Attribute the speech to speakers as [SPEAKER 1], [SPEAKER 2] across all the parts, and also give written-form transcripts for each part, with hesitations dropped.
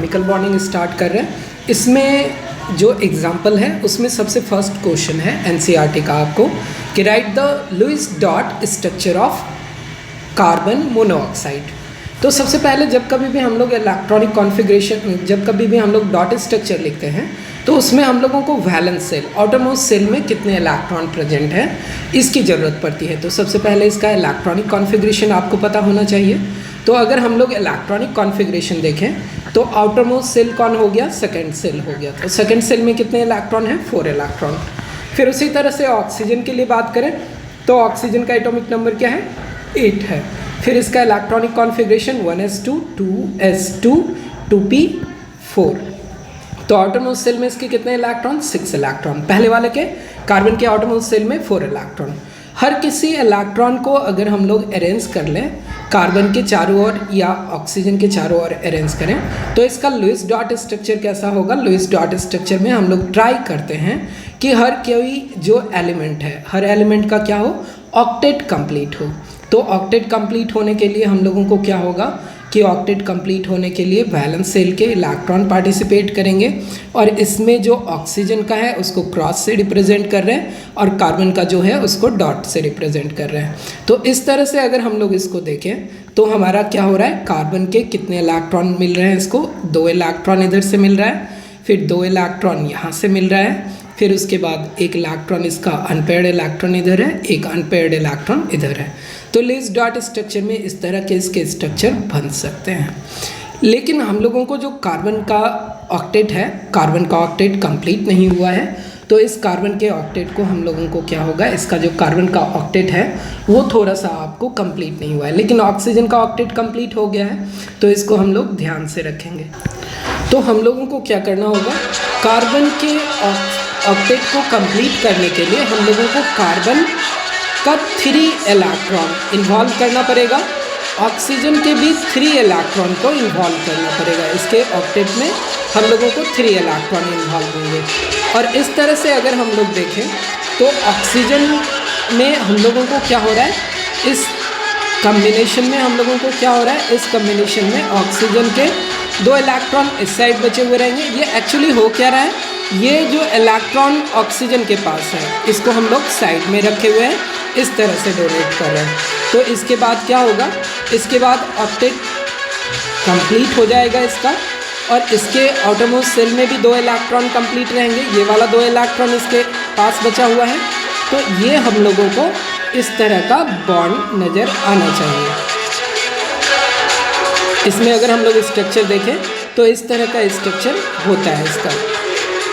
[SPEAKER 1] Chemical bonding start कर रहे हैं। इसमें जो एग्जाम्पल है उसमें सबसे फर्स्ट क्वेश्चन है एनसीईआरटी का आपको कि write the Lewis dot structure of carbon monoxide. तो सबसे पहले जब कभी भी हम लोग इलेक्ट्रॉनिक कॉन्फ़िगरेशन, जब कभी भी हम लोग डॉट स्ट्रक्चर लिखते हैं तो उसमें हम लोगों को वैलेंस सेल, आउटरमोस्ट सेल में कितने इलेक्ट्रॉन प्रेजेंट है इसकी ज़रूरत पड़ती है। तो सबसे पहले इसका इलेक्ट्रॉनिक कॉन्फ़िगरेशन आपको पता होना चाहिए। तो अगर हम लोग इलेक्ट्रॉनिक कॉन्फ़िगरेशन देखें तो आउटरमोस्ट सेल कौन हो गया, सेकेंड सेल हो गया। तो सेकेंड सेल में कितने इलेक्ट्रॉन हैं, 4 इलेक्ट्रॉन। फिर उसी तरह से ऑक्सीजन के लिए बात करें तो ऑक्सीजन का एटॉमिक नंबर क्या है, 8 है। फिर इसका electronic configuration 1s2 2s2 2p4। तो आउटरमोस्ट सेल में इसके कितने इलेक्ट्रॉन, 6 इलेक्ट्रॉन। पहले वाले के कार्बन के आउटरमोस्ट सेल में 4 इलेक्ट्रॉन। हर किसी इलेक्ट्रॉन को अगर हम लोग अरेंज कर लें कार्बन के चारों ओर या ऑक्सीजन के चारों ओर अरेंज करें तो इसका लुईस डॉट स्ट्रक्चर कैसा होगा। लुईस डॉट स्ट्रक्चर में हम लोग ट्राई करते हैं कि हर कोई जो एलिमेंट है, हर एलिमेंट का क्या हो, ऑक्टेट कंप्लीट हो। तो ऑक्टेट कंप्लीट होने के लिए हम लोगों को क्या होगा कि ऑक्टेट कंप्लीट होने के लिए वैलेंस सेल के इलेक्ट्रॉन पार्टिसिपेट करेंगे और इसमें जो ऑक्सीजन का है उसको क्रॉस से रिप्रेजेंट कर रहे हैं और कार्बन का जो है उसको डॉट से रिप्रेजेंट कर रहे हैं। तो इस तरह से अगर हम लोग इसको देखें तो हमारा क्या हो रहा है, कार्बन के कितने इलेक्ट्रॉन मिल रहे हैं, इसको 2 इलेक्ट्रॉन इधर से मिल रहा है, फिर 2 इलेक्ट्रॉन यहाँ से मिल रहा है, फिर उसके बाद 1 इलेक्ट्रॉन इसका अनपेयर्ड इलेक्ट्रॉन इधर है, 1 अनपेयर्ड इलेक्ट्रॉन इधर है। तो लुईस डॉट स्ट्रक्चर में इस तरह के इसके स्ट्रक्चर बन सकते हैं। लेकिन हम लोगों को जो कार्बन का ऑक्टेट है, कार्बन का ऑक्टेट कंप्लीट नहीं हुआ है। तो इस कार्बन के ऑक्टेट को हम लोगों को क्या होगा, इसका जो कार्बन का ऑक्टेट है वो थोड़ा सा आपको कंप्लीट नहीं हुआ है। लेकिन ऑक्सीजन का ऑक्टेट कंप्लीट हो गया है तो इसको हम लोग ध्यान से रखेंगे। तो हम लोगों को क्या करना होगा, कार्बन के ऑक्टेट को कंप्लीट करने के लिए हम लोगों को कार्बन का 3 इलेक्ट्रॉन इन्वॉल्व करना पड़ेगा, ऑक्सीजन के भी 3 इलेक्ट्रॉन को इन्वॉल्व करना पड़ेगा। इसके ऑक्टेट में हम लोगों को 3 इलेक्ट्रॉन इन्वॉल्व होंगे। और इस तरह से अगर हम लोग देखें तो ऑक्सीजन में हम लोगों को क्या हो रहा है, इस कम्बिनेशन में हम लोगों को क्या हो रहा है, इस कम्बिनेशन में ऑक्सीजन के 2 इलेक्ट्रॉन इस साइड बचे हुए रहेंगे। ये एक्चुअली हो क्या रहा है, ये जो इलेक्ट्रॉन ऑक्सीजन के पास है इसको हम लोग साइड में रखे हुए हैं, इस तरह से डोनेट कर रहे हैं। तो इसके बाद क्या होगा, इसके बाद ऑक्टेट कंप्लीट हो जाएगा इसका और इसके आउटरमोस्ट सेल में भी 2 इलेक्ट्रॉन कंप्लीट रहेंगे। ये वाला 2 इलेक्ट्रॉन इसके पास बचा हुआ है। तो ये हम लोगों को इस तरह का बॉन्ड नज़र आना चाहिए। इसमें अगर हम लोग स्ट्रक्चर देखें तो इस तरह का स्ट्रक्चर होता है इसका,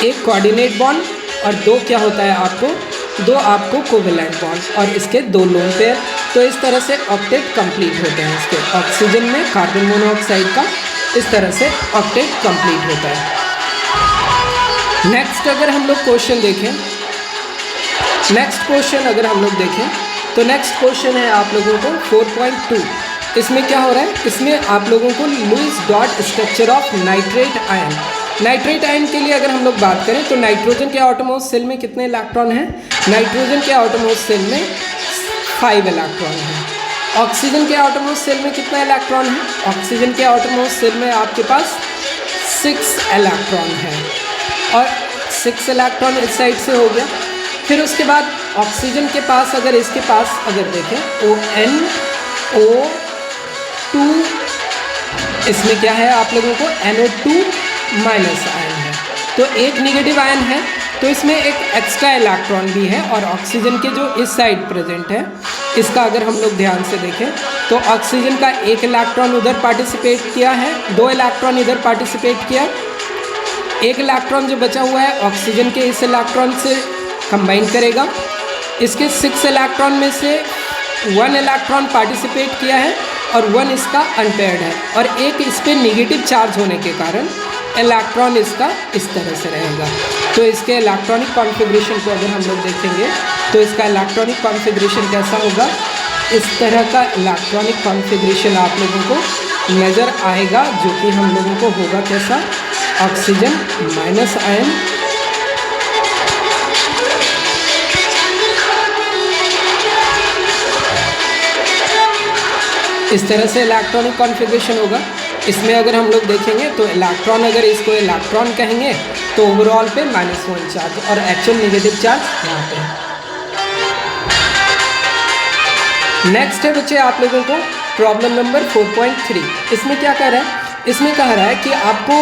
[SPEAKER 1] एक कोऑर्डिनेट बॉन्ड और 2 क्या होता है आपको, 2 आपको कोवेलेंट बॉन्ड और इसके 2 लोन पेयर। तो इस तरह से ऑक्टेट कंप्लीट होते हैं इसके। ऑक्सीजन में कार्बन मोनोऑक्साइड का इस तरह से ऑक्टेट कंप्लीट होता है। नेक्स्ट अगर हम लोग क्वेश्चन देखें, नेक्स्ट क्वेश्चन अगर हम लोग देखें तो नेक्स्ट क्वेश्चन है आप लोगों को 4.2। इसमें क्या हो रहा है, इसमें आप लोगों को Lewis dot structure of nitrate ion. Nitrate ion के लिए अगर हम लोग बात करें तो नाइट्रोजन के आउटरमोस्ट सेल में कितने इलेक्ट्रॉन हैं, नाइट्रोजन के आउटरमोस्ट सेल में 5 इलेक्ट्रॉन हैं। ऑक्सीजन के आउटरमोस्ट सेल में कितना इलेक्ट्रॉन है, ऑक्सीजन के आउटरमोस्ट सेल में आपके पास 6 इलेक्ट्रॉन है और 6 इलेक्ट्रॉन इस साइड से हो गया। फिर उसके बाद ऑक्सीजन के पास अगर इसके पास अगर देखें NO2, इसमें क्या है आप लोगों को NO2 माइनस आयन है। तो एक नेगेटिव आयन है तो इसमें एक एक्स्ट्रा इलेक्ट्रॉन भी है और ऑक्सीजन के जो इस साइड प्रेजेंट है इसका अगर हम लोग ध्यान से देखें तो ऑक्सीजन का 1 इलेक्ट्रॉन उधर पार्टिसिपेट किया है, 2 इलेक्ट्रॉन इधर पार्टिसिपेट किया, 1 इलेक्ट्रॉन जो बचा हुआ है ऑक्सीजन के इस इलेक्ट्रॉन से कंबाइन करेगा। इसके 6 इलेक्ट्रॉन में से 1 इलेक्ट्रॉन पार्टिसिपेट किया है और 1 इसका अनपेयर्ड है और एक इस पर निगेटिव चार्ज होने के कारण इलेक्ट्रॉन इसका इस तरह से रहेगा। तो इसके इलेक्ट्रॉनिक कॉन्फ़िगरेशन को अगर हम लोग देखेंगे तो इसका इलेक्ट्रॉनिक कॉन्फ़िगरेशन कैसा होगा, इस तरह का इलेक्ट्रॉनिक कॉन्फ़िगरेशन आप लोगों को नज़र आएगा, जो कि हम लोगों को होगा कैसा, ऑक्सीजन माइनस आयन, इस तरह से इलेक्ट्रॉनिक कॉन्फ़िगरेशन होगा। इसमें अगर हम लोग देखेंगे तो इलेक्ट्रॉन, अगर इसको इलेक्ट्रॉन कहेंगे तो ओवरऑल पे -1 चार्ज और एक्चुअल नेगेटिव चार्ज यहाँ पे है। नेक्स्ट है बच्चे आप लोगों को प्रॉब्लम नंबर 4.3। इसमें क्या कह रहा है, इसमें कह रहा है कि आपको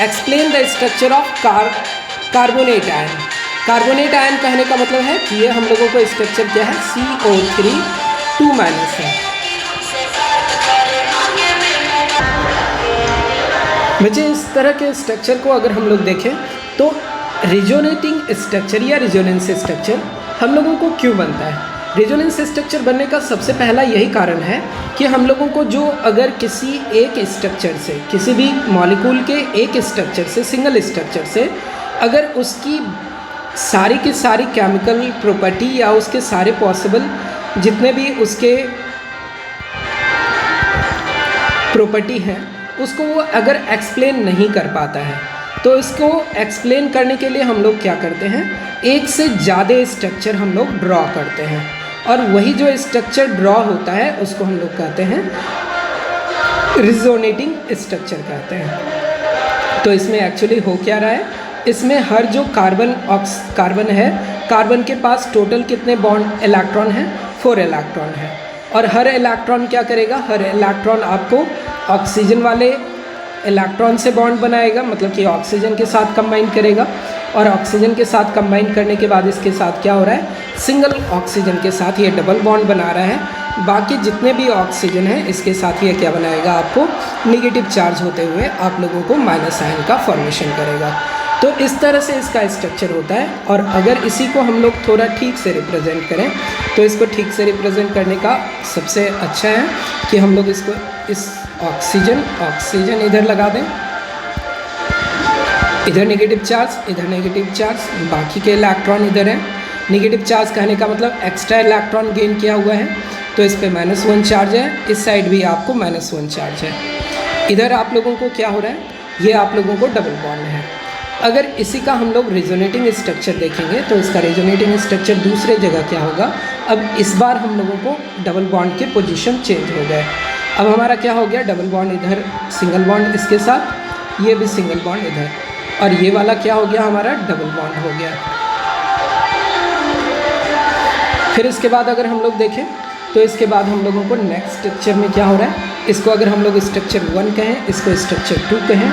[SPEAKER 1] explain the structure of carbonate ion. Carbonate ion कहने का मतलब है कि ये हम लोगों को स्ट्रक्चर क्या है, CO3 2- है। बच्चे इस तरह के स्ट्रक्चर को अगर हम लोग देखें तो रिजोनेटिंग स्ट्रक्चर या रिजोनेंस स्ट्रक्चर हम लोगों को क्यों बनता है। रेजोनेंस स्ट्रक्चर बनने का सबसे पहला यही कारण है कि हम लोगों को जो अगर किसी एक स्ट्रक्चर से, किसी भी मॉलिक्यूल के एक स्ट्रक्चर से, सिंगल स्ट्रक्चर से अगर उसकी सारी की सारी केमिकल प्रॉपर्टी या उसके सारे पॉसिबल जितने भी उसके प्रॉपर्टी हैं उसको वो अगर एक्सप्लेन नहीं कर पाता है तो इसको एक्सप्लेन करने के लिए हम लोग क्या करते हैं, एक से ज़्यादा स्ट्रक्चर हम लोग ड्रॉ करते हैं और वही जो स्ट्रक्चर ड्रॉ होता है उसको हम लोग कहते हैं रिजोनेटिंग स्ट्रक्चर कहते हैं। तो इसमें एक्चुअली हो क्या रहा है, इसमें हर जो कार्बन है, कार्बन के पास टोटल कितने बॉन्ड इलेक्ट्रॉन हैं, 4 इलेक्ट्रॉन है और हर इलेक्ट्रॉन क्या करेगा, हर इलेक्ट्रॉन आपको ऑक्सीजन वाले इलेक्ट्रॉन से बॉन्ड बनाएगा, मतलब कि ऑक्सीजन के साथ कंबाइन करेगा और ऑक्सीजन के साथ कंबाइन करने के बाद इसके साथ क्या हो रहा है, सिंगल ऑक्सीजन के साथ ये डबल बॉन्ड बना रहा है। बाकी जितने भी ऑक्सीजन है इसके साथ ये क्या बनाएगा, आपको नेगेटिव चार्ज होते हुए आप लोगों को माइनस आयन का फॉर्मेशन करेगा। तो इस तरह से इसका स्ट्रक्चर होता है और अगर इसी को हम लोग थोड़ा ठीक से रिप्रेजेंट करें तो इसको ठीक से रिप्रेजेंट करने का सबसे अच्छा है कि हम लोग इसको इस ऑक्सीजन इधर लगा दें, इधर नेगेटिव चार्ज, इधर नेगेटिव चार्ज, बाकी के इलेक्ट्रॉन इधर हैं। नेगेटिव चार्ज कहने का मतलब एक्स्ट्रा इलेक्ट्रॉन गेन किया हुआ है तो इस पे -1 चार्ज है, इस साइड भी आपको -1 चार्ज है। इधर आप लोगों को क्या हो रहा है, ये आप लोगों को डबल बॉन्ड है। अगर इसी का हम लोग रेजोनेटिंग स्ट्रक्चर देखेंगे तो इसका रेजोनेटिंग स्ट्रक्चर दूसरे जगह क्या होगा, अब इस बार हम लोगों को डबल बॉन्ड के पोजीशन चेंज हो गए। अब हमारा क्या हो गया, डबल बॉन्ड इधर, सिंगल बॉन्ड इसके साथ, ये भी सिंगल बॉन्ड इधर और ये वाला क्या हो गया, हमारा डबल बॉन्ड हो गया। फिर इसके बाद अगर हम लोग देखें तो इसके बाद हम लोगों को नेक्स्ट स्ट्रक्चर में क्या हो रहा है, इसको अगर हम लोग स्ट्रक्चर 1 कहें, इसको स्ट्रक्चर 2 कहें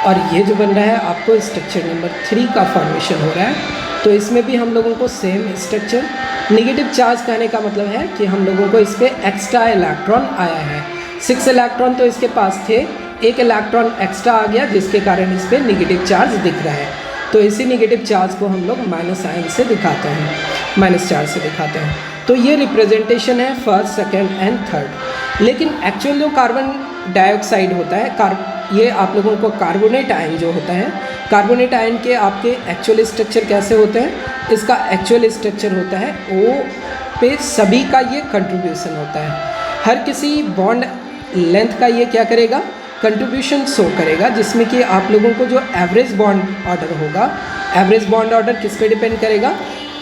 [SPEAKER 1] और ये जो बन रहा है आपको स्ट्रक्चर नंबर 3 का फॉर्मेशन हो रहा है। तो इसमें भी हम लोगों को सेम स्ट्रक्चर, नेगेटिव चार्ज कहने का मतलब है कि हम लोगों को इस पर एक्स्ट्रा इलेक्ट्रॉन आया है। 6 इलेक्ट्रॉन तो इसके पास थे, 1 इलेक्ट्रॉन एक्स्ट्रा आ गया जिसके कारण इस पर नेगेटिव चार्ज दिख रहा है। तो इसी नेगेटिव चार्ज को हम लोग माइनस आयन से दिखाते हैं, माइनस चार्ज से दिखाते हैं। तो ये रिप्रेजेंटेशन है फर्स्ट, सेकेंड एंड थर्ड। लेकिन एक्चुअल जो कार्बन डाइऑक्साइड होता है, ये आप लोगों को कार्बोनेट आयन जो होता है, कार्बोनेट आयन के आपके एक्चुअल स्ट्रक्चर कैसे होते हैं, इसका एक्चुअल स्ट्रक्चर होता है O पे सभी का ये कंट्रीब्यूशन होता है। हर किसी बॉन्ड लेंथ का ये क्या करेगा, कंट्रीब्यूशन शो करेगा, जिसमें कि आप लोगों को जो एवरेज बॉन्ड ऑर्डर होगा, एवरेज बॉन्ड ऑर्डर किस पे डिपेंड करेगा।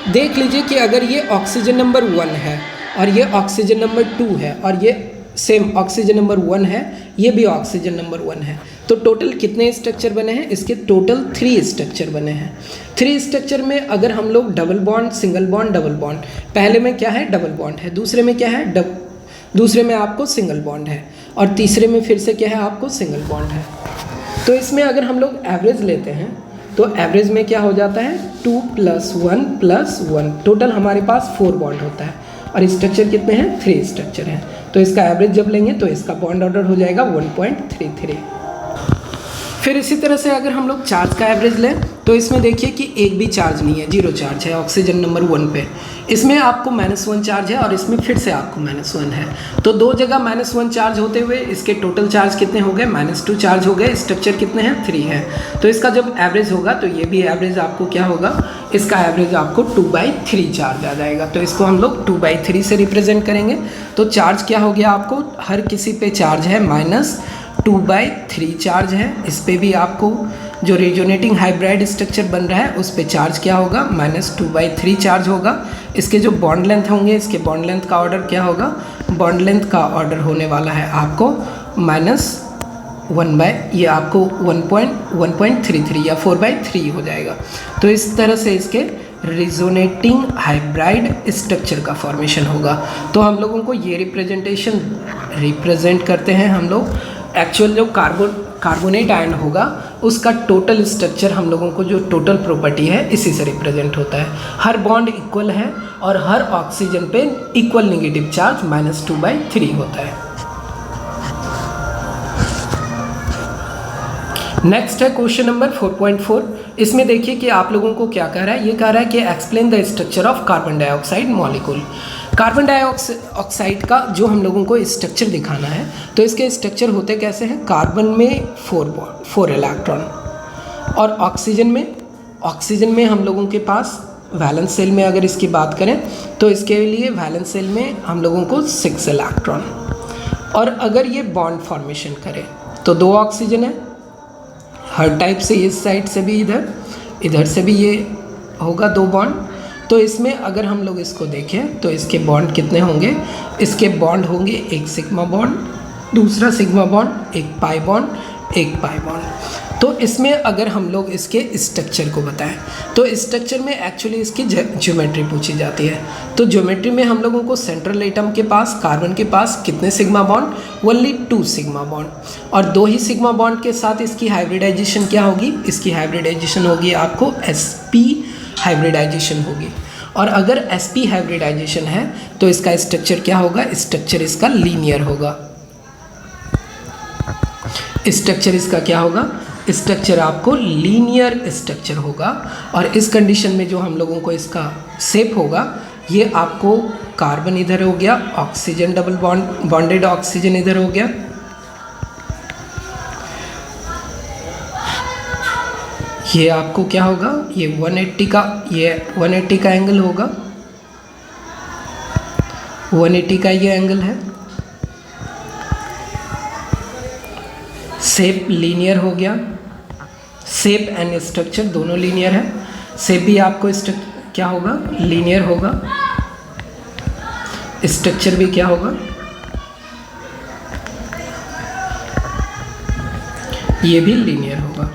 [SPEAKER 1] देख लीजिए कि अगर ये ऑक्सीजन नंबर 1 है और ये ऑक्सीजन नंबर 2 है और ये सेम ऑक्सीजन नंबर 1 है, ये भी ऑक्सीजन नंबर 1 है, तो टोटल कितने स्ट्रक्चर बने हैं, इसके टोटल 3 स्ट्रक्चर बने हैं। 3 स्ट्रक्चर में अगर हम लोग double bond, single bond, double bond, पहले में क्या है डबल बॉन्ड है, दूसरे में क्या है दूसरे में आपको सिंगल बॉन्ड है और तीसरे में फिर से क्या है, आपको सिंगल बॉन्ड है। तो इसमें अगर हम लोग एवरेज लेते हैं तो एवरेज में क्या हो जाता है 2 + 1 + 1, टोटल हमारे पास 4 बॉन्ड होता है और स्ट्रक्चर कितने हैं, 3 स्ट्रक्चर हैं। तो इसका एवरेज जब लेंगे तो इसका बॉन्ड ऑर्डर हो जाएगा 1.33। फिर इसी तरह से अगर हम लोग चार्ज का एवरेज लें तो इसमें देखिए कि एक भी चार्ज नहीं है, 0 चार्ज है ऑक्सीजन नंबर 1 पे। इसमें आपको -1 चार्ज है और इसमें फिर से आपको -1 है। तो 2 जगह -1 चार्ज होते हुए इसके टोटल चार्ज कितने हो गए, -2 चार्ज हो गए। स्ट्रक्चर कितने हैं, 3 है। तो इसका जब एवरेज होगा तो ये भी एवरेज आपको क्या होगा, इसका एवरेज आपको 2/3 चार्ज आ जाएगा। तो इसको हम लोग 2/3 से रिप्रेजेंट करेंगे। तो चार्ज क्या हो गया, आपको हर किसी पे चार्ज है -2/3 चार्ज है। इस पे भी आपको जो रेजोनेटिंग हाइब्रिड स्ट्रक्चर बन रहा है उस पे चार्ज क्या होगा, -2/3 चार्ज होगा। इसके जो बॉन्ड लेंथ होंगे, इसके बॉन्ड लेंथ का ऑर्डर क्या होगा, बॉन्ड लेंथ का ऑर्डर होने वाला है आपको ये आपको 1.33 या 4/3 हो जाएगा। तो इस तरह से इसके रिजोनेटिंग हाइब्रिड स्ट्रक्चर का फॉर्मेशन होगा। तो हम लोगों को ये रिप्रेजेंट करते हैं हम लोग एक्चुअल जो कार्बोनेट आयन होगा उसका टोटल स्ट्रक्चर, हम लोगों को जो टोटल प्रॉपर्टी है इसी से रिप्रेजेंट होता है। हर बॉन्ड इक्वल है और हर ऑक्सीजन पे इक्वल नेगेटिव चार्ज -2/3 होता है। नेक्स्ट है क्वेश्चन नंबर 4.4। इसमें देखिए कि आप लोगों को क्या कह रहा है, ये कह रहा है कि explain the structure of carbon dioxide molecule. Carbon dioxide का जो हम लोगों को स्ट्रक्चर दिखाना है, तो इसके स्ट्रक्चर होते कैसे हैं। कार्बन में 4 इलेक्ट्रॉन और ऑक्सीजन में हम लोगों के पास वैलेंस सेल में अगर इसकी बात करें तो इसके लिए वैलेंस सेल में हम लोगों को 6 इलेक्ट्रॉन। और अगर ये बॉन्ड फॉर्मेशन करे तो 2 ऑक्सीजन है हर टाइप से, इस साइड से भी इधर से भी ये होगा 2 बॉन्ड। तो इसमें अगर हम लोग इसको देखें तो इसके बॉन्ड कितने होंगे, इसके बॉन्ड होंगे एक सिग्मा बॉन्ड, दूसरा सिग्मा बॉन्ड, एक पाई बॉन्ड। तो इसमें अगर हम लोग इसके स्ट्रक्चर को बताएं तो स्ट्रक्चर में एक्चुअली इसकी ज्योमेट्री पूछी जाती है। तो ज्योमेट्री में हम लोगों को सेंट्रल एटम के पास कार्बन के पास कितने sigma bond, only 2 sigma bond, और 2 ही सिग्मा बॉन्ड के साथ इसकी हाइब्रिडाइजेशन क्या होगी, इसकी हाइब्रिडाइजेशन होगी आपको sp हाइब्रिडाइजेशन होगी। और अगर sp हाइब्रिडाइजेशन है तो इसका स्ट्रक्चर क्या होगा, स्ट्रक्चर इसका लीनियर होगा। स्ट्रक्चर इसका क्या होगा, स्ट्रक्चर आपको लीनियर स्ट्रक्चर होगा। और इस कंडीशन में जो हम लोगों को इसका शेप होगा, ये आपको कार्बन इधर हो गया, ऑक्सीजन डबल बॉन्डेड ऑक्सीजन इधर हो गया, ये आपको क्या होगा, ये 180 का एंगल होगा, 180 का ये एंगल है। शेप लीनियर हो गया, शेप एंड स्ट्रक्चर दोनों लीनियर है। शेप भी आपको क्या होगा, लीनियर होगा, स्ट्रक्चर भी क्या होगा, ये भी लीनियर होगा।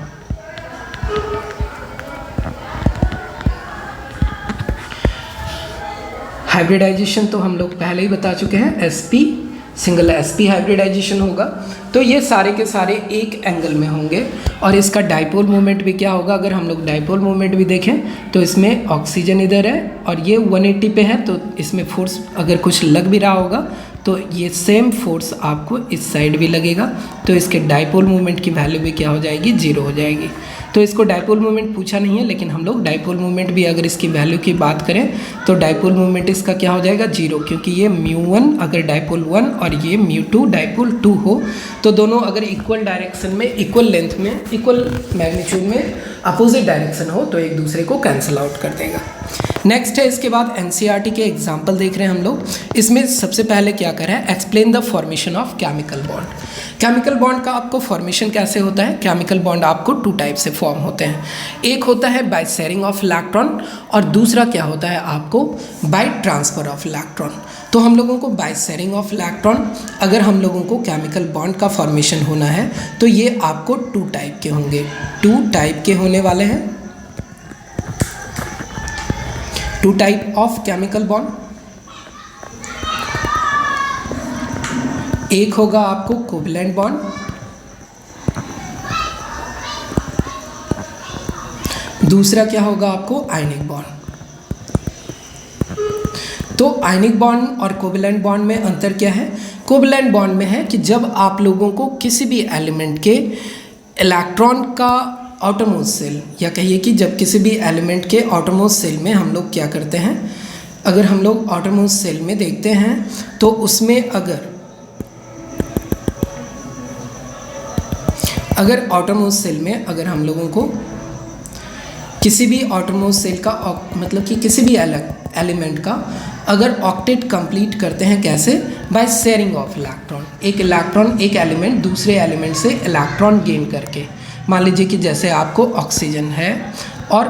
[SPEAKER 1] हाइब्रिडाइजेशन तो हम लोग पहले ही बता चुके हैं, सिंगल sp हाइब्रिडाइजेशन होगा। तो ये सारे के सारे एक एंगल में होंगे। और इसका डाइपोल मोमेंट भी क्या होगा, अगर हम लोग डाइपोल मोमेंट भी देखें तो इसमें ऑक्सीजन इधर है और ये 180 पे है, तो इसमें फोर्स अगर कुछ लग भी रहा होगा तो ये सेम फोर्स आपको इस साइड भी लगेगा, तो इसके डाइपोल मोमेंट की वैल्यू भी क्या हो जाएगी, 0 हो जाएगी। तो इसको डाइपोल मोमेंट पूछा नहीं है, लेकिन हम लोग डाइपोल मोमेंट भी अगर इसकी वैल्यू की बात करें तो डाइपोल मोमेंट इसका क्या हो जाएगा, 0, क्योंकि ये μ1 अगर डाइपोल 1 और ये μ2 डाइपोल 2 हो तो दोनों अगर इक्वल डायरेक्शन में, इक्वल लेंथ में, इक्वल मैग्नीट्यूड में अपोजिट डायरेक्शन हो तो एक दूसरे को कैंसिल आउट कर देगा। नेक्स्ट है इसके बाद एनसीईआरटी के एग्जाम्पल देख रहे हैं हम लोग। इसमें सबसे पहले क्या कर रहा है, explain the formation of chemical bond. Chemical bond का आपको फॉर्मेशन कैसे होता है, केमिकल बॉन्ड आपको 2 टाइप से फॉर्म होते हैं। एक होता है बाय शेयरिंग ऑफ इलेक्ट्रॉन और दूसरा क्या होता है आपको बाय ट्रांसफर ऑफ इलेक्ट्रॉन। तो हम लोगों को बाय शेयरिंग ऑफ इलेक्ट्रॉन अगर हम लोगों को केमिकल बॉन्ड का फॉर्मेशन होना है तो ये आपको 2 टाइप के होंगे, 2 टाइप के होने वाले हैं, 2 टाइप ऑफ केमिकल बॉन्ड। एक होगा आपको कोवलेंट बॉन्ड, दूसरा क्या होगा आपको आयनिक बॉन्ड। तो आयनिक बॉन्ड और कोवलेंट बॉन्ड में अंतर क्या है, कोवलेंट बॉन्ड में है कि जब आप लोगों को किसी भी एलिमेंट के इलेक्ट्रॉन का आउटरमोस्ट सेल, या कहिए कि जब किसी भी एलिमेंट के आउटरमोस्ट सेल में हम लोग क्या करते हैं, अगर हम लोग आउटरमोस्ट सेल में देखते हैं तो उसमें अगर आउटरमोस्ट सेल में अगर हम लोगों को किसी भी आउटरमोस्ट सेल का मतलब कि किसी भी एलिमेंट का अगर ऑक्टेट कंप्लीट करते हैं कैसे, बाय शेयरिंग ऑफ इलेक्ट्रॉन। एक इलेक्ट्रॉन, एक एलिमेंट दूसरे एलिमेंट से इलेक्ट्रॉन गेन करके, मान लीजिए कि जैसे आपको ऑक्सीजन है और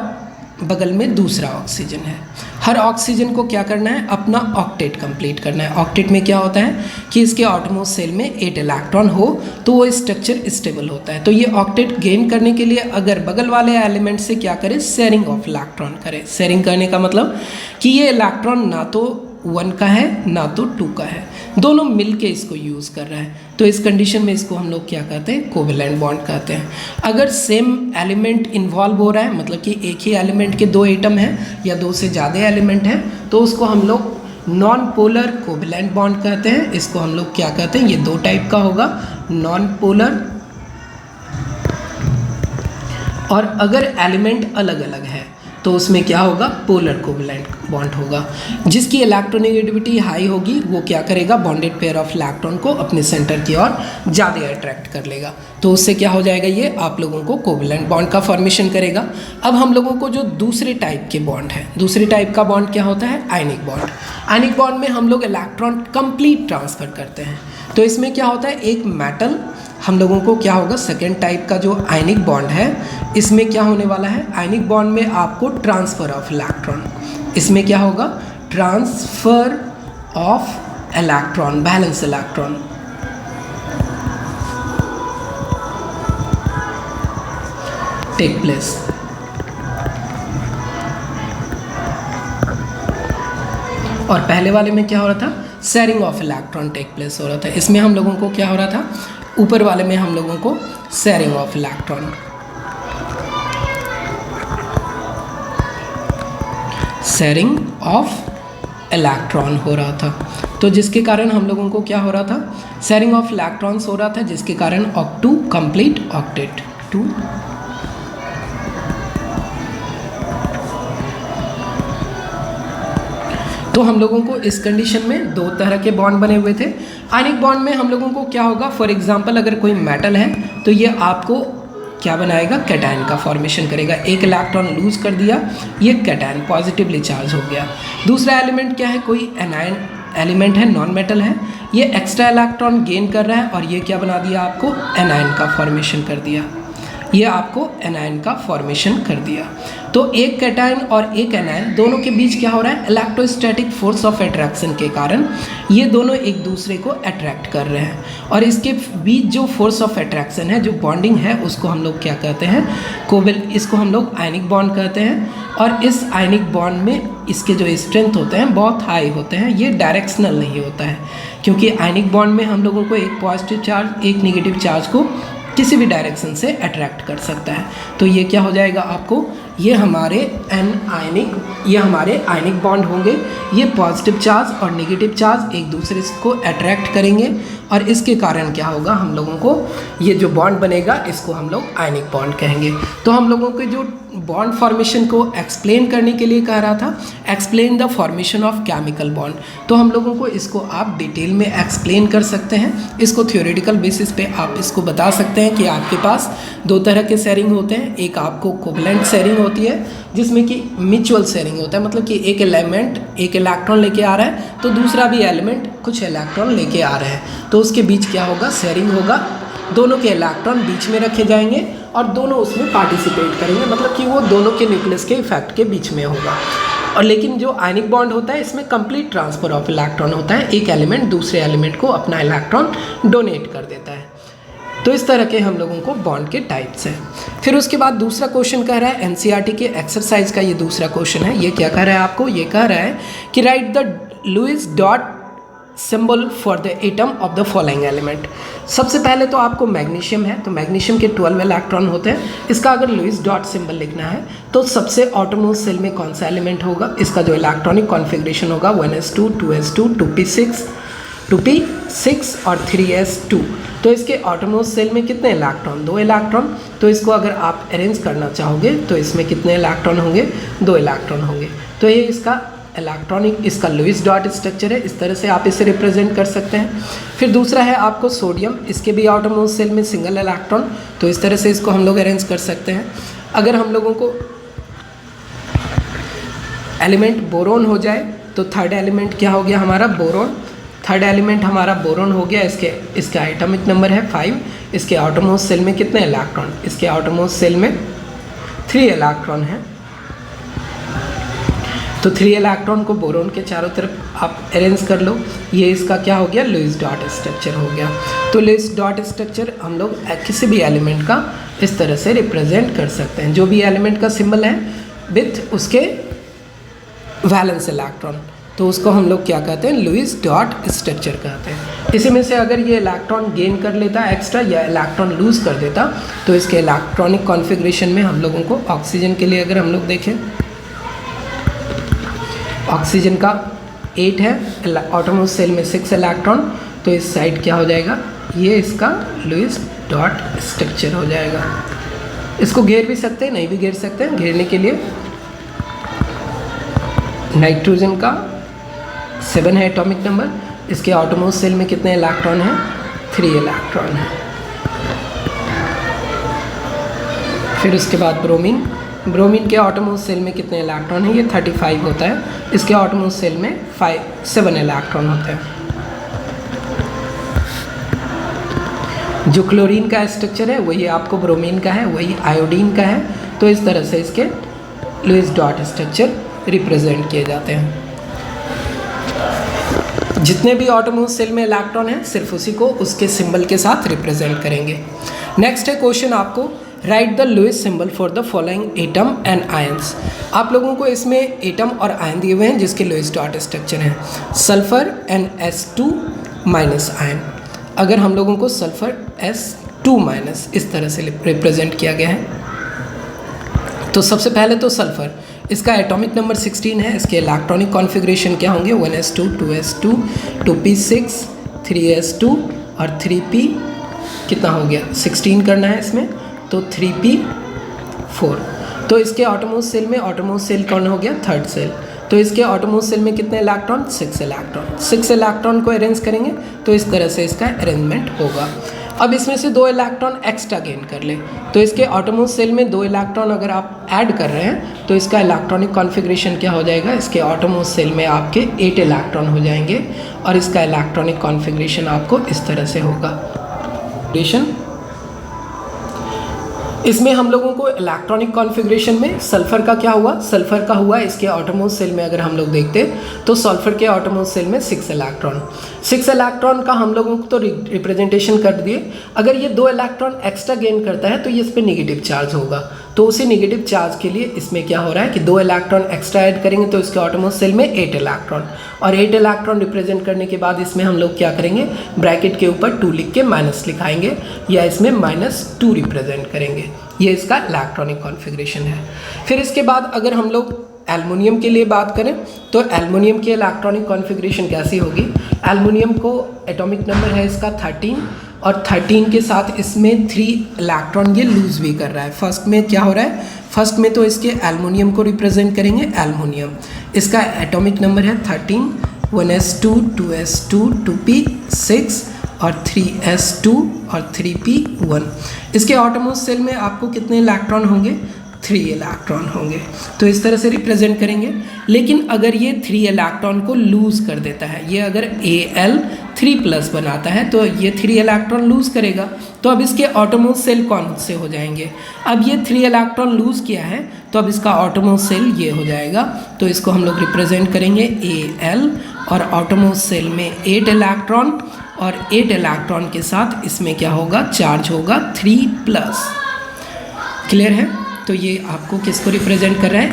[SPEAKER 1] बगल में दूसरा ऑक्सीजन है, हर ऑक्सीजन को क्या करना है, अपना ऑक्टेट कंप्लीट करना है। ऑक्टेट में क्या होता है कि इसके ऑटोमोस्ट सेल में 8 इलेक्ट्रॉन हो तो वो स्ट्रक्चर स्टेबल होता है। तो ये ऑक्टेट गेन करने के लिए अगर बगल वाले एलिमेंट से क्या करें, शेयरिंग ऑफ इलेक्ट्रॉन करें। शेयरिंग करने का मतलब कि ये इलेक्ट्रॉन ना तो 1 का है ना तो 2 का है, दोनों मिलके इसको यूज़ कर रहा है। तो इस कंडीशन में इसको हम लोग क्या कहते हैं, कोवेलेंट बॉन्ड कहते हैं। अगर सेम एलिमेंट इन्वॉल्व हो रहा है, मतलब कि एक ही एलिमेंट के 2 एटम हैं या 2 से ज़्यादा एलिमेंट हैं, तो उसको हम लोग नॉन पोलर कोवेलेंट बॉन्ड कहते हैं। इसको हम लोग क्या कहते हैं, ये 2 टाइप का होगा, नॉन पोलर, और अगर एलिमेंट अलग अलग है तो उसमें क्या होगा, पोलर कोवेलेंट बॉन्ड होगा। जिसकी इलेक्ट्रोनेगेटिविटी हाई होगी वो क्या करेगा, बॉन्डेड पेयर ऑफ इलेक्ट्रॉन को अपने सेंटर की ओर ज़्यादा अट्रैक्ट कर लेगा। तो उससे क्या हो जाएगा, ये आप लोगों को कोवेलेंट बॉन्ड का फॉर्मेशन करेगा। अब हम लोगों को जो दूसरे टाइप के बॉन्ड है, दूसरे टाइप का बॉन्ड क्या होता है, आयनिक बॉन्ड। आयनिक बॉन्ड में हम लोग इलेक्ट्रॉन कंप्लीट ट्रांसफ़र करते हैं। तो इसमें क्या होता है, एक मेटल हम लोगों को क्या होगा, सेकेंड टाइप का जो आयनिक बॉन्ड है, इसमें क्या होने वाला है, आयनिक बॉन्ड में आपको ट्रांसफ़र ऑफ इलेक्ट्रॉन, इसमें क्या होगा, transfer of electron, valence electron. Take place. और पहले वाले में क्या हो रहा था, sharing of electron take place हो रहा था। इसमें हम लोगों को क्या हो रहा था, ऊपर वाले में हम लोगों को sharing of electron, sharing of electron हो रहा था। तो जिसके कारण हम लोगों को क्या हो रहा था, शेयरिंग ऑफ इलेक्ट्रॉन्स हो रहा था, जिसके कारण ऑक्टू कंप्लीट ऑक्टेट 2। तो हम लोगों को इस कंडीशन में 2 तरह के बॉन्ड बने हुए थे। आयनिक बॉन्ड में हम लोगों को क्या होगा, फॉर एग्जांपल अगर कोई मेटल है तो ये आपको क्या बनाएगा, कैटायन का फॉर्मेशन करेगा। एक इलेक्ट्रॉन लूज कर दिया, ये कैटायन पॉजिटिवली चार्ज हो गया। दूसरा एलिमेंट क्या है, कोई एनायन एलिमेंट है, नॉन मेटल है, ये एक्स्ट्रा इलेक्ट्रॉन गेन कर रहा है और ये क्या बना दिया, आपको एनायन का फॉर्मेशन कर दिया। ये आपको एनायन का फॉर्मेशन कर दिया। तो एक कैटायन और एक एनायन दोनों के बीच क्या हो रहा है, इलेक्ट्रोस्टैटिक फोर्स ऑफ अट्रैक्शन के कारण ये दोनों एक दूसरे को अट्रैक्ट कर रहे हैं, और इसके बीच जो फोर्स ऑफ अट्रैक्शन है, जो बॉन्डिंग है, उसको हम लोग क्या कहते हैं, इसको हम लोग आयनिक बॉन्ड कहते हैं। और इस आयनिक बॉन्ड में इसके जो स्ट्रेंथ होते हैं बहुत हाई होते हैं, ये डायरेक्शनल नहीं होता है, क्योंकि आयनिक बॉन्ड में हम लोगों को एक पॉजिटिव चार्ज एक निगेटिव चार्ज को किसी भी डायरेक्शन से अट्रैक्ट कर सकता है। तो ये क्या हो जाएगा आपको, ये हमारे ये हमारे आयनिक बॉन्ड होंगे। ये पॉजिटिव चार्ज और नेगेटिव चार्ज एक दूसरे को अट्रैक्ट करेंगे, और इसके कारण क्या होगा, हम लोगों को ये जो बॉन्ड बनेगा इसको हम लोग आयनिक बॉन्ड कहेंगे। तो हम लोगों के जो बॉन्ड फॉर्मेशन को एक्सप्लेन करने के लिए कह रहा था, explain the formation of chemical bond, तो हम लोगों को इसको आप डिटेल में एक्सप्लेन कर सकते हैं। इसको थ्योरेटिकल बेसिस पे आप इसको बता सकते हैं कि आपके पास 2 तरह के शेयरिंग होते हैं। एक आपको कोवेलेंट शेयरिंग होती है, जिसमें कि म्यूचुअल शेयरिंग होता है, मतलब कि एक एलिमेंट एक इलेक्ट्रॉन लेके आ रहा है तो दूसरा भी एलिमेंट कुछ इलेक्ट्रॉन लेके आ रहे हैं, तो उसके बीच क्या होगा, शेयरिंग होगा। दोनों के इलेक्ट्रॉन बीच में रखे जाएंगे और दोनों उसमें पार्टिसिपेट करेंगे, मतलब कि वो दोनों के न्यूक्लियस के इफेक्ट के बीच में होगा। और लेकिन जो आयनिक बॉन्ड होता है, इसमें कंप्लीट ट्रांसफर ऑफ इलेक्ट्रॉन होता है, एक एलिमेंट दूसरे एलिमेंट को अपना इलेक्ट्रॉन डोनेट कर देता है। तो इस तरह के हम लोगों को बॉन्ड के टाइप्स हैं। फिर उसके बाद दूसरा क्वेश्चन कह रहा है, एनसीईआरटी के एक्सरसाइज का ये दूसरा क्वेश्चन है। ये क्या कह रहा है आपको, ये कह रहा है कि write the Lewis dot symbol for the atom of the following element. सबसे पहले तो आपको मैग्नीशियम है, तो मैग्नीशियम के 12 इलेक्ट्रॉन होते हैं। इसका अगर लुईस डॉट सिंबल लिखना है तो सबसे ऑटोमोस्ट सेल में कौन सा एलिमेंट होगा, इसका जो इलेक्ट्रॉनिक कॉन्फ़िगरेशन होगा 1s2 2s2 2p6 और 3s2। तो इसके ऑटोमोस्ट सेल में कितने इलेक्ट्रॉन, 2 इलेक्ट्रॉन। तो इसको अगर आप अरेंज करना चाहोगे तो इसमें कितने इलेक्ट्रॉन होंगे, 2 इलेक्ट्रॉन होंगे। तो ये इसका इलेक्ट्रॉनिक, इसका लुईस डॉट स्ट्रक्चर है, इस तरह से आप इसे रिप्रेजेंट कर सकते हैं। फिर दूसरा है आपको सोडियम, इसके भी ऑटोमोस्ट सेल में सिंगल इलेक्ट्रॉन, तो इस तरह से इसको हम लोग अरेंज कर सकते हैं। अगर हम लोगों को एलिमेंट बोरोन हो जाए तो थर्ड एलिमेंट क्या हो गया हमारा, बोरोन। थर्ड एलिमेंट हमारा बोरोन हो गया, इसका एटॉमिक नंबर है 5। इसके ऑटोमोस्ट सेल में कितने इलेक्ट्रॉन, इसके ऑटोमोस्ट सेल में 3 इलेक्ट्रॉन है। तो 3 इलेक्ट्रॉन को बोरोन के चारों तरफ आप अरेंज कर लो। ये इसका क्या हो गया, लुईस डॉट स्ट्रक्चर हो गया। तो लुईस डॉट स्ट्रक्चर हम लोग किसी भी एलिमेंट का इस तरह से रिप्रेजेंट कर सकते हैं, जो भी एलिमेंट का सिंबल है विथ उसके वैलेंस इलेक्ट्रॉन, तो उसको हम लोग क्या कहते हैं, लुईस डॉट स्ट्रक्चर कहते हैं। इसी में से अगर ये इलेक्ट्रॉन गेन कर लेता एक्स्ट्रा या इलेक्ट्रॉन लूज कर देता, तो इसके इलेक्ट्रॉनिक कॉन्फ़िगरेशन में हम लोगों को ऑक्सीजन के लिए अगर हम लोग देखें, ऑक्सीजन का 8 है, एटॉमिक सेल में 6 इलेक्ट्रॉन, तो इस साइड क्या हो जाएगा, ये इसका लुईस डॉट स्ट्रक्चर हो जाएगा। इसको घेर भी सकते हैं, नहीं भी घेर सकते हैं। घेरने के लिए नाइट्रोजन का 7 है एटॉमिक नंबर, इसके एटॉमिक सेल में कितने इलेक्ट्रॉन हैं, 3 इलेक्ट्रॉन है। फिर उसके बाद ब्रोमीन, ब्रोमीन के एटॉमिक सेल में कितने इलेक्ट्रॉन हैं, ये 35 होता है, इसके एटॉमिक सेल में 7 इलेक्ट्रॉन होते हैं। जो क्लोरीन का स्ट्रक्चर है वही आपको ब्रोमीन का है, वही आयोडीन का है, तो इस तरह से इसके लुईस डॉट स्ट्रक्चर रिप्रेजेंट किए जाते हैं। जितने भी एटॉमिक सेल में इलेक्ट्रॉन है सिर्फ उसी को उसके सिंबल के साथ रिप्रेजेंट करेंगे। नेक्स्ट है क्वेश्चन आपको, write the Lewis symbol for the following atom and ions. आप लोगों को इसमें एटम और आयन दिए हुए हैं जिसके लुईस डॉट स्ट्रक्चर हैं, सल्फर NS2- आयन। अगर हम लोगों को सल्फर S2- इस तरह से रिप्रेजेंट किया गया है, तो सबसे पहले तो सल्फर, इसका एटॉमिक नंबर 16 है, इसके इलेक्ट्रॉनिक कॉन्फ़िगरेशन क्या होंगे, 1s2 2s2 2p6 3s2 और 3p कितना हो गया, 16 करना है इसमें, तो 3p4। तो इसके एटॉमिक सेल में, एटॉमिक सेल कौन हो गया, थर्ड सेल, तो इसके एटॉमिक सेल में कितने इलेक्ट्रॉन, 6 इलेक्ट्रॉन। 6 इलेक्ट्रॉन को अरेंज करेंगे तो इस तरह से इसका अरेंजमेंट होगा। अब इसमें से 2 इलेक्ट्रॉन एक्स्ट्रा गेन कर ले, तो इसके एटॉमिक सेल में 2 इलेक्ट्रॉन अगर आप ऐड कर रहे हैं तो इसका इलेक्ट्रॉनिक कॉन्फ़िगरेशन क्या हो जाएगा, इसके एटॉमिक सेल में आपके 8 इलेक्ट्रॉन हो जाएंगे और इसका इलेक्ट्रॉनिक कॉन्फ़िगरेशन आपको इस तरह से होगा। इसमें हम लोगों को इलेक्ट्रॉनिक कॉन्फ़िगरेशन में सल्फर का क्या हुआ, सल्फर का हुआ इसके एटॉमिक सेल में अगर हम लोग देखते तो सल्फर के एटॉमिक सेल में 6 इलेक्ट्रॉन, 6 इलेक्ट्रॉन का हम लोगों को तो रिप्रेजेंटेशन कर दिए। अगर ये 2 इलेक्ट्रॉन एक्स्ट्रा गेन करता है तो ये इस पर नेगेटिव चार्ज होगा, तो उसी नेगेटिव चार्ज के लिए इसमें क्या हो रहा है कि 2 इलेक्ट्रॉन एक्स्ट्रा ऐड करेंगे तो इसके एटॉमिक सेल में 8 इलेक्ट्रॉन, और 8 इलेक्ट्रॉन रिप्रेजेंट करने के बाद इसमें हम लोग क्या करेंगे, ब्रैकेट के ऊपर 2 लिख के माइनस लिखाएंगे या इसमें -2 रिप्रेजेंट करेंगे। ये इसका इलेक्ट्रॉनिक कॉन्फ़िगरेशन है। फिर इसके बाद अगर हम लोग एल्युमिनियम के लिए बात करें तो एल्युमिनियम की इलेक्ट्रॉनिक कॉन्फ़िगरेशन कैसी होगी, एल्युमिनियम को एटॉमिक नंबर है इसका 13 और 13 के साथ इसमें 3 इलेक्ट्रॉन ये लूज़ भी कर रहा है। फर्स्ट में क्या हो रहा है, फर्स्ट में तो इसके एल्युमिनियम को रिप्रेजेंट करेंगे, एल्युमिनियम, इसका एटॉमिक नंबर है 13, 1s2 2s2 2p6 और 3s2 और 3p1। इसके एटॉमिक सेल में आपको कितने इलेक्ट्रॉन होंगे, 3 इलेक्ट्रॉन होंगे, तो इस तरह से रिप्रेजेंट करेंगे। लेकिन अगर ये 3 इलेक्ट्रॉन को लूज़ कर देता है, ये अगर Al3+ बनाता है तो ये 3 इलेक्ट्रॉन लूज़ करेगा, तो अब इसके एटॉमिक सेल कौन से हो जाएंगे, अब ये 3 इलेक्ट्रॉन लूज़ किया है तो अब इसका एटॉमिक सेल ये हो जाएगा, तो इसको हम लोग रिप्रेजेंट करेंगे Al और एटॉमिक सेल में 8 इलेक्ट्रॉन और 8 इलेक्ट्रॉन के साथ इसमें क्या होगा, चार्ज होगा 3+। क्लियर है, तो ये आपको किसको रिप्रेजेंट कर रहा है,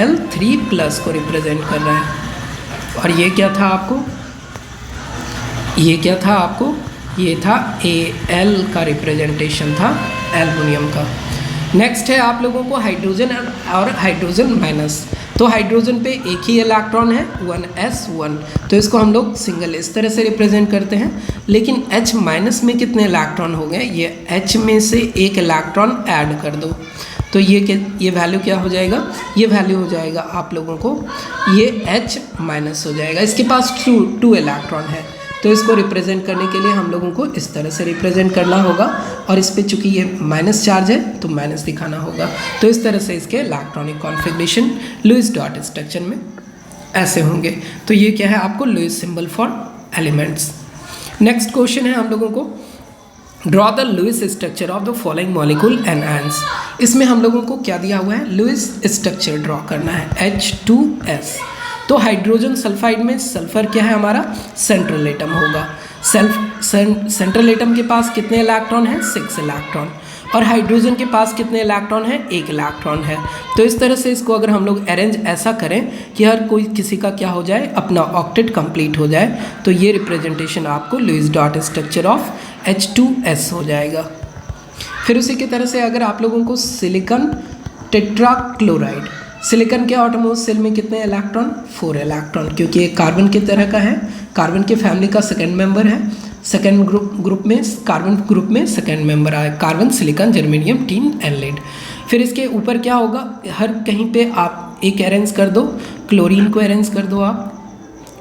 [SPEAKER 1] Al3+ को रिप्रेजेंट कर रहा है। और ये क्या था आपको, ये क्या था आपको, ये था Al का रिप्रेजेंटेशन था एल्युमिनियम का। नेक्स्ट है आप लोगों को हाइड्रोजन और हाइड्रोजन माइनस, तो हाइड्रोजन पे एक ही इलेक्ट्रॉन है 1s1, तो इसको हम लोग सिंगल इस तरह से रिप्रेजेंट करते हैं। लेकिन H- में कितने इलेक्ट्रॉन हो गए, ये H में से एक इलेक्ट्रॉन ऐड कर दो, तो ये वैल्यू क्या हो जाएगा, ये वैल्यू हो जाएगा आप लोगों को ये H- हो जाएगा। इसके पास 2 इलेक्ट्रॉन है, तो इसको रिप्रेजेंट करने के लिए हम लोगों को इस तरह से रिप्रेजेंट करना होगा, और इस पे चूँकि ये माइनस चार्ज है तो माइनस दिखाना होगा। तो इस तरह से इसके electronic configuration Lewis dot structure में ऐसे होंगे। तो ये क्या है आपको Lewis symbol for elements. Next question है हम लोगों को, draw the Lewis structure of the following molecule and ions. इसमें हम लोगों को क्या दिया हुआ है, लुईस स्ट्रक्चर ड्रॉ करना है H2S। तो हाइड्रोजन सल्फाइड में सल्फर क्या है हमारा, सेंट्रल एटम होगा। सेंट्रल एटम के पास कितने इलेक्ट्रॉन हैं, 6 इलेक्ट्रॉन, और हाइड्रोजन के पास कितने इलेक्ट्रॉन हैं, 1 इलेक्ट्रॉन है। तो इस तरह से इसको अगर हम लोग अरेंज ऐसा करें कि हर कोई किसी का क्या हो जाए, अपना ऑक्टेट कंप्लीट हो जाए, तो ये रिप्रेजेंटेशन आपको Lewis dot structure of H2S हो जाएगा। फिर उसी की तरह से अगर आप लोगों को सिलिकॉन टेट्राक्लोराइड, सिलिकॉन के ऑटोमोस सेल में कितने इलेक्ट्रॉन, 4 इलेक्ट्रॉन, क्योंकि ये कार्बन की तरह का है, कार्बन के फैमिली का सेकेंड मेंबर है, सेकेंड ग्रुप में कार्बन ग्रुप में सेकेंड मेंबर आए, carbon, silicon, germanium, tin and lead. फिर इसके ऊपर क्या होगा, हर कहीं पे आप एक अरेंज कर दो, क्लोरीन को अरेंज कर दो आप,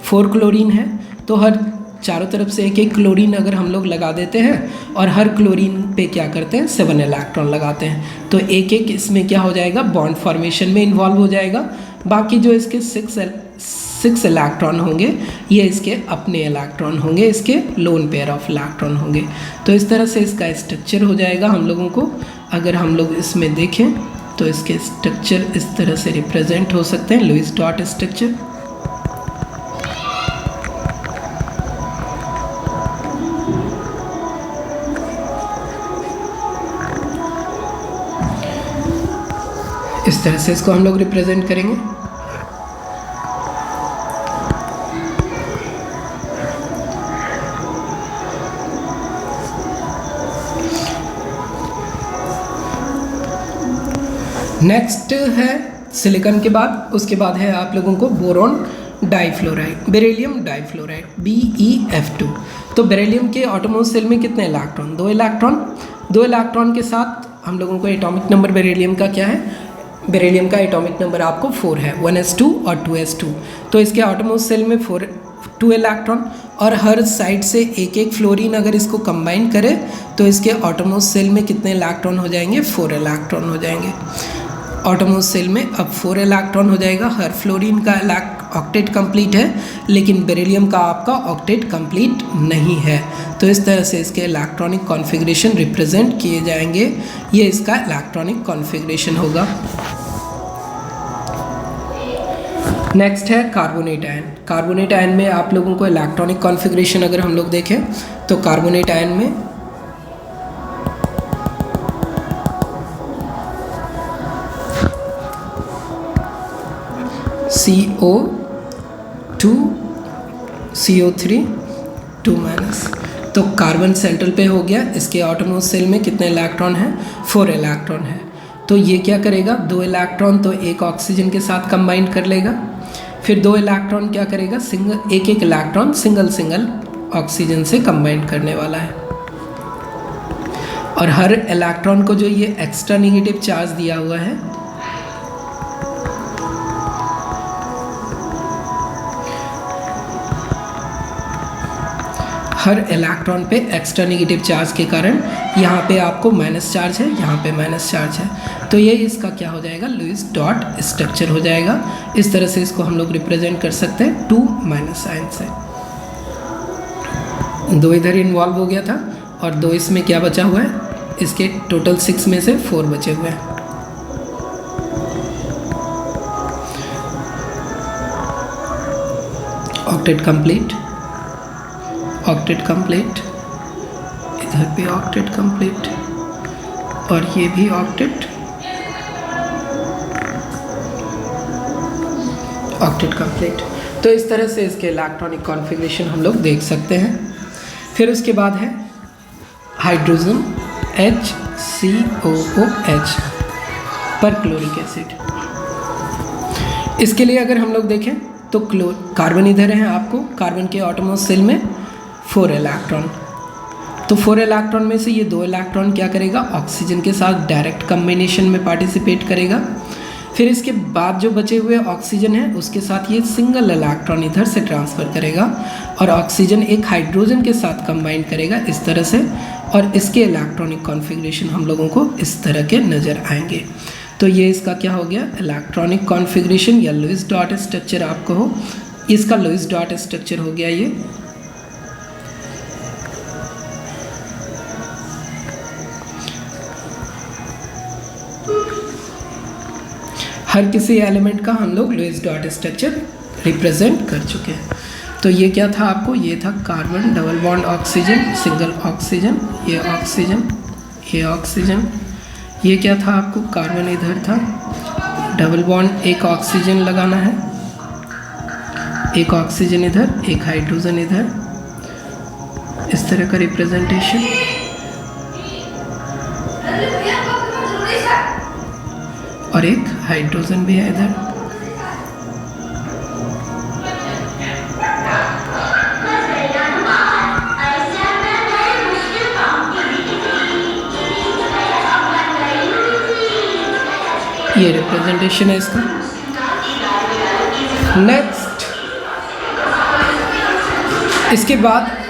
[SPEAKER 1] 4 क्लोरीन है, तो हर चारों तरफ से एक एक क्लोरीन अगर हम लोग लगा देते हैं और हर क्लोरीन पे क्या करते हैं, 7 इलेक्ट्रॉन लगाते हैं, तो एक एक इसमें क्या हो जाएगा, बॉन्ड फॉर्मेशन में इन्वॉल्व हो जाएगा। बाकी जो इसके 6 इलेक्ट्रॉन होंगे ये इसके अपने इलेक्ट्रॉन होंगे, इसके लोन पेयर ऑफ इलेक्ट्रॉन होंगे। तो इस तरह से इसका स्ट्रक्चर हो जाएगा हम लोगों को। अगर हम लोग इसमें देखें तो इसके स्ट्रक्चर इस तरह से रिप्रेजेंट हो सकते हैं, लुईस डॉट स्ट्रक्चर। इस तरह से इसको हम लोग रिप्रेजेंट करेंगे। नेक्स्ट है सिलिकॉन के बाद, उसके बाद है आप लोगों को boron difluoride, beryllium difluoride BeF2। तो बेरिलियम के ऑटोमोस सेल में कितने इलेक्ट्रॉन, 2 इलेक्ट्रॉन। 2 इलेक्ट्रॉन के साथ हम लोगों को एटॉमिक नंबर बेरिलियम का क्या है, बेरिलियम का एटॉमिक नंबर आपको 4 है, 1s2 और 2s2। तो इसके ऑटोमोस सेल में 2 इलेक्ट्रॉन, और हर साइड से एक एक फ्लोरीन अगर इसको कंबाइन करे तो इसके ऑटोमोस सेल में कितने इलेक्ट्रॉन हो जाएंगे, 4 इलेक्ट्रॉन हो जाएंगे। ऑटोमोस सेल में अब 4 इलेक्ट्रॉन हो जाएगा। हर फ्लोरीन का ऑक्टेट कंप्लीट है, लेकिन बेरिलियम का आपका ऑक्टेट कंप्लीट नहीं है। तो इस तरह से इसके इलेक्ट्रॉनिक कॉन्फ़िगरेशन रिप्रेजेंट किए जाएंगे। ये इसका इलेक्ट्रॉनिक कॉन्फ़िगरेशन होगा। नेक्स्ट है कार्बोनेट आयन। कार्बोनेट आयन में आप लोगों को इलेक्ट्रॉनिक कॉन्फ़िगरेशन अगर हम लोग देखें तो कार्बोनेट आयन में CO2 CO3 2 माइनस। तो कार्बन सेंट्रल पे हो गया, इसके ऑटोमोस सेल में कितने इलेक्ट्रॉन हैं, 4 इलेक्ट्रॉन है। तो ये क्या करेगा, 2 इलेक्ट्रॉन तो एक ऑक्सीजन के साथ कंबाइन कर लेगा, फिर 2 इलेक्ट्रॉन क्या करेगा, एक एक इलेक्ट्रॉन सिंगल ऑक्सीजन से कंबाइन करने वाला है। और हर इलेक्ट्रॉन को जो ये एक्स्ट्रा नेगेटिव चार्ज दिया हुआ है, हर इलेक्ट्रॉन पे एक्स्ट्रा नेगेटिव चार्ज के कारण यहाँ पे आपको माइनस चार्ज है, यहाँ पे माइनस चार्ज है। तो ये इसका क्या हो जाएगा, लुईस डॉट स्ट्रक्चर हो जाएगा। इस तरह से इसको हम लोग रिप्रेजेंट कर सकते हैं 2 माइनस साइन से। 2 इधर इन्वॉल्व हो गया था और 2 इसमें क्या बचा हुआ है, इसके टोटल 6 में से 4 बचे हुए हैं। ऑक्टेट कंप्लीट, ऑक्टेट कंप्लीट, इधर भी ऑक्टेट कंप्लीट, और ये भी ऑक्टेट कंप्लीट। तो इस तरह से इसके इलेक्ट्रॉनिक कॉन्फ़िगरेशन हम लोग देख सकते हैं। फिर उसके बाद है हाइड्रोजन HCOOH पर क्लोरिक एसिड। इसके लिए अगर हम लोग देखें तो कार्बन इधर है, आपको कार्बन के ऑटोमोस सेल में 4 इलेक्ट्रॉन। तो 4 इलेक्ट्रॉन में से ये 2 इलेक्ट्रॉन क्या करेगा, ऑक्सीजन के साथ डायरेक्ट कम्बिनेशन में पार्टिसिपेट करेगा। फिर इसके बाद जो बचे हुए ऑक्सीजन है उसके साथ ये सिंगल इलेक्ट्रॉन इधर से ट्रांसफ़र करेगा और ऑक्सीजन एक हाइड्रोजन के साथ कंबाइन करेगा इस तरह से, और इसके इलेक्ट्रॉनिक कॉन्फ़िगरेशन हम लोगों को इस तरह के नज़र आएंगे। तो ये इसका क्या हो गया, इलेक्ट्रॉनिक कॉन्फ़िगरेशन या लुईस डॉट स्ट्रक्चर आपको हो, इसका लुईस डॉट स्ट्रक्चर हो गया ये। हर किसी एलिमेंट का हम लोग लुईस डॉट स्ट्रक्चर रिप्रेजेंट कर चुके हैं। तो ये क्या था आपको, ये था carbon double bond oxygen single oxygen, ये ऑक्सीजन, ये ऑक्सीजन। ये क्या था आपको, कार्बन इधर था, डबल बॉन्ड एक ऑक्सीजन लगाना है, एक ऑक्सीजन इधर, एक हाइड्रोजन इधर, इस तरह का रिप्रेजेंटेशन। और एक हाइड्रोजन भी है इधर। ये रिप्रेजेंटेशन है इसका। नेक्स्ट, इसके बाद